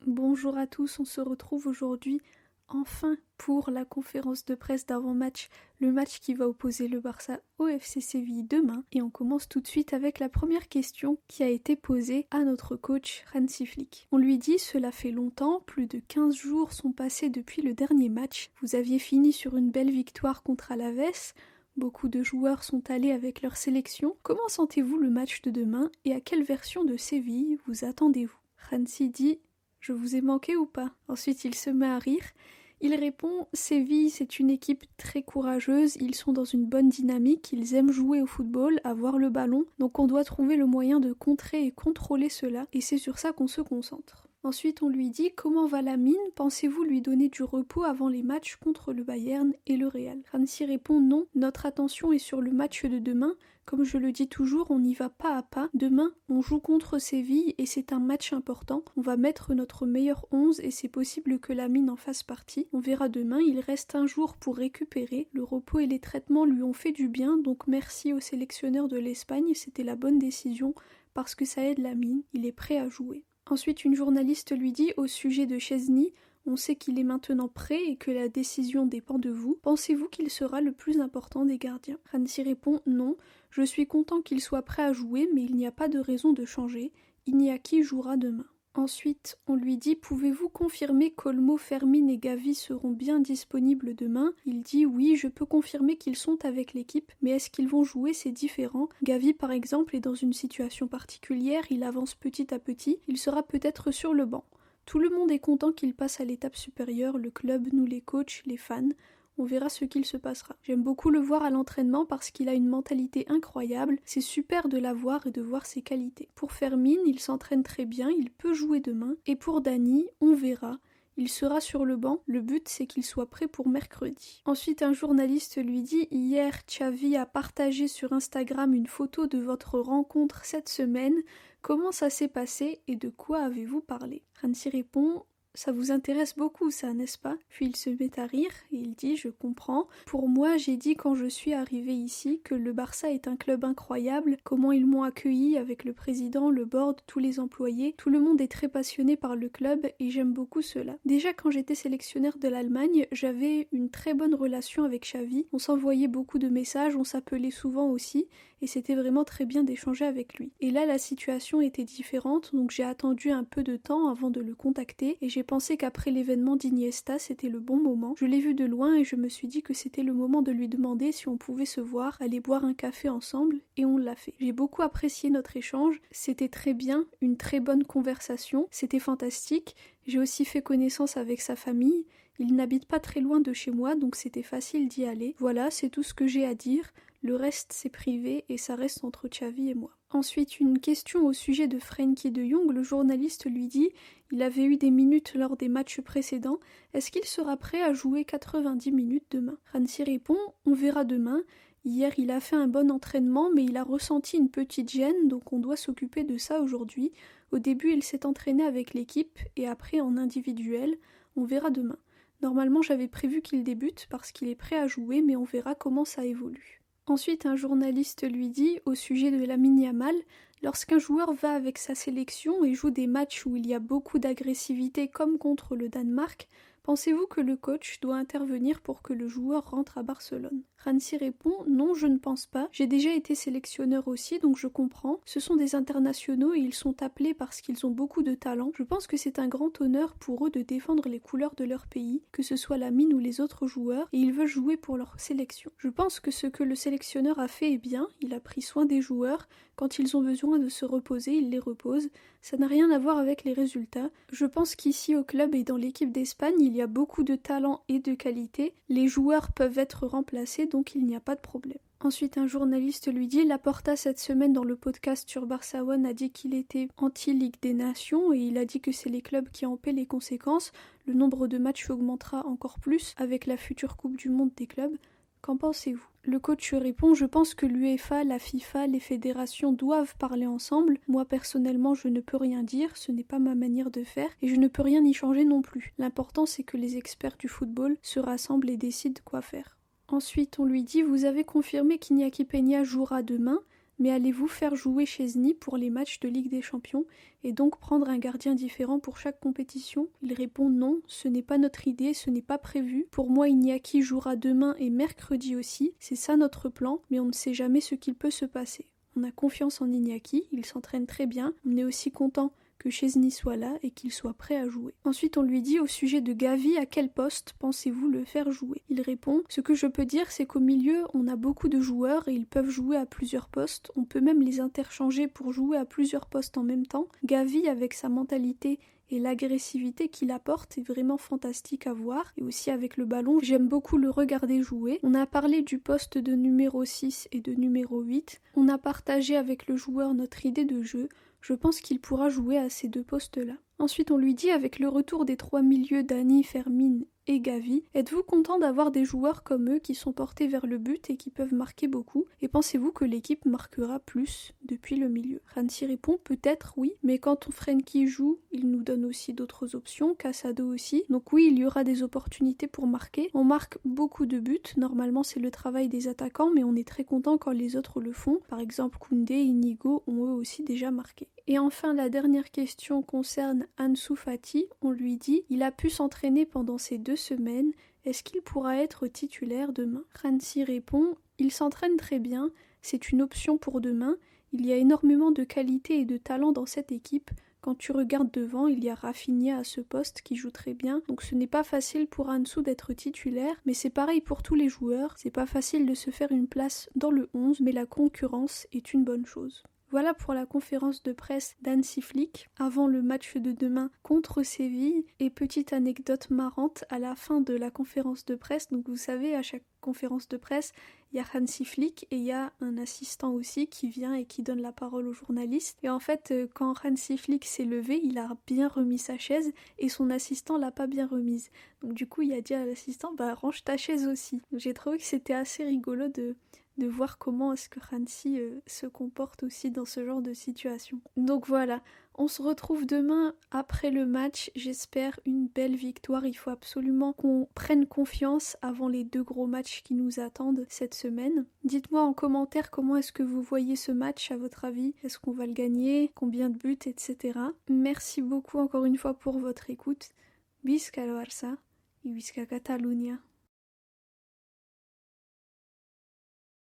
Bonjour à tous, on se retrouve aujourd'hui enfin pour la conférence de presse d'avant-match, le match qui va opposer le Barça au FC Séville demain. Et on commence tout de suite avec la première question qui a été posée à notre coach Hansi Flick. On lui dit « Cela fait longtemps, plus de 15 jours sont passés depuis le dernier match. Vous aviez fini sur une belle victoire contre Alaves. Beaucoup de joueurs sont allés avec leur sélection. Comment sentez-vous le match de demain et à quelle version de Séville vous attendez-vous ?» Hansi dit « Je vous ai manqué ou pas ?» Ensuite il se met à rire. Il répond « Séville, c'est une équipe très courageuse, ils sont dans une bonne dynamique, ils aiment jouer au football, avoir le ballon, donc on doit trouver le moyen de contrer et contrôler cela, et c'est sur ça qu'on se concentre. » Ensuite on lui dit « Comment va la mine ? Pensez-vous lui donner du repos avant les matchs contre le Bayern et le Real ?» Hansi répond « Non, notre attention est sur le match de demain. Comme je le dis toujours, on y va pas à pas. Demain, on joue contre Séville et c'est un match important. On va mettre notre meilleur 11 et c'est possible que la mine en fasse partie. On verra demain, il reste un jour pour récupérer. Le repos et les traitements lui ont fait du bien, donc merci au sélectionneur de l'Espagne, c'était la bonne décision parce que ça aide la mine, il est prêt à jouer. » Ensuite, une journaliste lui dit au sujet de Szczęsny, on sait qu'il est maintenant prêt et que la décision dépend de vous. Pensez-vous qu'il sera le plus important des gardiens ? Hansi répond non, je suis content qu'il soit prêt à jouer, mais il n'y a pas de raison de changer. Il n'y a qui jouera demain. Ensuite, on lui dit « Pouvez-vous confirmer qu'Olmo, Fermin et Gavi seront bien disponibles demain ?» Il dit « Oui, je peux confirmer qu'ils sont avec l'équipe, mais est-ce qu'ils vont jouer, c'est différent. Gavi, par exemple, est dans une situation particulière, il avance petit à petit, il sera peut-être sur le banc. Tout le monde est content qu'il passe à l'étape supérieure, le club, nous les coachs, les fans. On verra ce qu'il se passera. J'aime beaucoup le voir à l'entraînement parce qu'il a une mentalité incroyable. C'est super de la voir et de voir ses qualités. Pour Fermin, il s'entraîne très bien, il peut jouer demain. Et pour Dani, on verra. Il sera sur le banc, le but c'est qu'il soit prêt pour mercredi. Ensuite un journaliste lui dit « Hier, Xavi a partagé sur Instagram une photo de votre rencontre cette semaine. Comment ça s'est passé et de quoi avez-vous parlé ?» Hansi répond « Ça vous intéresse beaucoup ça, n'est-ce pas ?» Puis il se met à rire et il dit « Je comprends. Pour moi, j'ai dit quand je suis arrivé ici que le Barça est un club incroyable, comment ils m'ont accueilli avec le président, le board, tous les employés. Tout le monde est très passionné par le club et j'aime beaucoup cela. Déjà quand j'étais sélectionneur de l'Allemagne, j'avais une très bonne relation avec Xavi. On s'envoyait beaucoup de messages, on s'appelait souvent aussi et c'était vraiment très bien d'échanger avec lui. Et là, la situation était différente, donc j'ai attendu un peu de temps avant de le contacter et j'ai pensé qu'après l'événement d'Iniesta, c'était le bon moment. Je l'ai vu de loin et je me suis dit que c'était le moment de lui demander si on pouvait se voir, aller boire un café ensemble, et on l'a fait. J'ai beaucoup apprécié notre échange, c'était très bien, une très bonne conversation, c'était fantastique. J'ai aussi fait connaissance avec sa famille, il n'habite pas très loin de chez moi, donc c'était facile d'y aller. Voilà, c'est tout ce que j'ai à dire. Le reste c'est privé et ça reste entre Xavi et moi. Ensuite, une question au sujet de Frenkie de Jong, le journaliste lui dit « Il avait eu des minutes lors des matchs précédents, est-ce qu'il sera prêt à jouer 90 minutes demain ?» Hansi répond « On verra demain. Hier, il a fait un bon entraînement, mais il a ressenti une petite gêne, donc on doit s'occuper de ça aujourd'hui. Au début, il s'est entraîné avec l'équipe et après en individuel. On verra demain. Normalement, j'avais prévu qu'il débute parce qu'il est prêt à jouer, mais on verra comment ça évolue. » Ensuite, un journaliste lui dit, au sujet de Lamine Yamal, « Lorsqu'un joueur va avec sa sélection et joue des matchs où il y a beaucoup d'agressivité comme contre le Danemark, pensez-vous que le coach doit intervenir pour que le joueur rentre à Barcelone ?» Hansi répond « Non, je ne pense pas. J'ai déjà été sélectionneur aussi, donc je comprends. Ce sont des internationaux et ils sont appelés parce qu'ils ont beaucoup de talent. Je pense que c'est un grand honneur pour eux de défendre les couleurs de leur pays, que ce soit Lamine ou les autres joueurs, et ils veulent jouer pour leur sélection. Je pense que ce que le sélectionneur a fait est bien, il a pris soin des joueurs. Quand ils ont besoin de se reposer, il les repose. Ça n'a rien à voir avec les résultats. Je pense qu'ici au club et dans l'équipe d'Espagne, il y a beaucoup de talent et de qualité. Les joueurs peuvent être remplacés, donc il n'y a pas de problème. Ensuite, un journaliste lui dit « Laporta, cette semaine, dans le podcast sur Barça One, a dit qu'il était anti-Ligue des Nations et il a dit que c'est les clubs qui en paient les conséquences. Le nombre de matchs augmentera encore plus avec la future Coupe du Monde des clubs. Qu'en pensez-vous ?» Le coach répond « Je pense que l'UEFA, la FIFA, les fédérations doivent parler ensemble. Moi, personnellement, je ne peux rien dire, ce n'est pas ma manière de faire et je ne peux rien y changer non plus. L'important, c'est que les experts du football se rassemblent et décident quoi faire. » Ensuite, on lui dit « Vous avez confirmé qu'Iñaki Peña jouera demain. mais allez-vous faire jouer Szczęsny pour les matchs de Ligue des Champions et donc prendre un gardien différent pour chaque compétition ? Il répond non, ce n'est pas notre idée, ce n'est pas prévu. Pour moi, Iñaki jouera demain et mercredi aussi, c'est ça notre plan, mais on ne sait jamais ce qu'il peut se passer. On a confiance en Iñaki, il s'entraîne très bien, on est aussi content que Szczęsny soit là et qu'il soit prêt à jouer. Ensuite, on lui dit au sujet de Gavi, à quel poste pensez-vous le faire jouer ? Il répond, ce que je peux dire, c'est qu'au milieu, on a beaucoup de joueurs et ils peuvent jouer à plusieurs postes. On peut même les interchanger pour jouer à plusieurs postes en même temps. Gavi, avec sa mentalité et l'agressivité qu'il apporte, est vraiment fantastique à voir. Et aussi avec le ballon, j'aime beaucoup le regarder jouer. On a parlé du poste de numéro 6 et de numéro 8. On a partagé avec le joueur notre idée de jeu. Je pense qu'il pourra jouer à ces deux postes-là. Ensuite, on lui dit, avec le retour des 3 milieux Dani, Fermin et Gavi, êtes-vous content d'avoir des joueurs comme eux qui sont portés vers le but et qui peuvent marquer beaucoup ? Et pensez-vous que l'équipe marquera plus depuis le milieu ? Hansi répond, peut-être oui, mais quand Frenkie joue, il nous donne aussi d'autres options, Casado aussi. Donc oui, il y aura des opportunités pour marquer. On marque beaucoup de buts, normalement c'est le travail des attaquants, mais on est très content quand les autres le font. Par exemple, Koundé et Inigo ont eux aussi déjà marqué. Et enfin, la dernière question concerne Ansu Fati. On lui dit, il a pu s'entraîner pendant ces 2 semaines, est-ce qu'il pourra être titulaire demain ? Hansi répond, il s'entraîne très bien, c'est une option pour demain, il y a énormément de qualité et de talent dans cette équipe. Quand tu regardes devant, il y a Rafinha à ce poste qui joue très bien, donc ce n'est pas facile pour Ansu d'être titulaire, mais c'est pareil pour tous les joueurs, c'est pas facile de se faire une place dans le 11, mais la concurrence est une bonne chose. Voilà pour la conférence de presse d'Hansi Flick avant le match de demain contre Séville. Et petite anecdote marrante, à la fin de la conférence de presse, donc vous savez, à chaque conférence de presse, il y a Hansi Flick et il y a un assistant aussi qui vient et qui donne la parole aux journalistes. Et en fait, quand Hansi Flick s'est levé, il a bien remis sa chaise et son assistant l'a pas bien remise. Donc du coup, il a dit à l'assistant, range ta chaise aussi. Donc, j'ai trouvé que c'était assez rigolo de voir comment est-ce que Hansi se comporte aussi dans ce genre de situation. Donc voilà, on se retrouve demain après le match, j'espère une belle victoire. Il faut absolument qu'on prenne confiance avant les 2 gros matchs qui nous attendent cette semaine. Dites-moi en commentaire comment est-ce que vous voyez ce match à votre avis. Est-ce qu'on va le gagner ? Combien de buts, etc. Merci beaucoup encore une fois pour votre écoute. Visca el Barça et Visca Catalunya.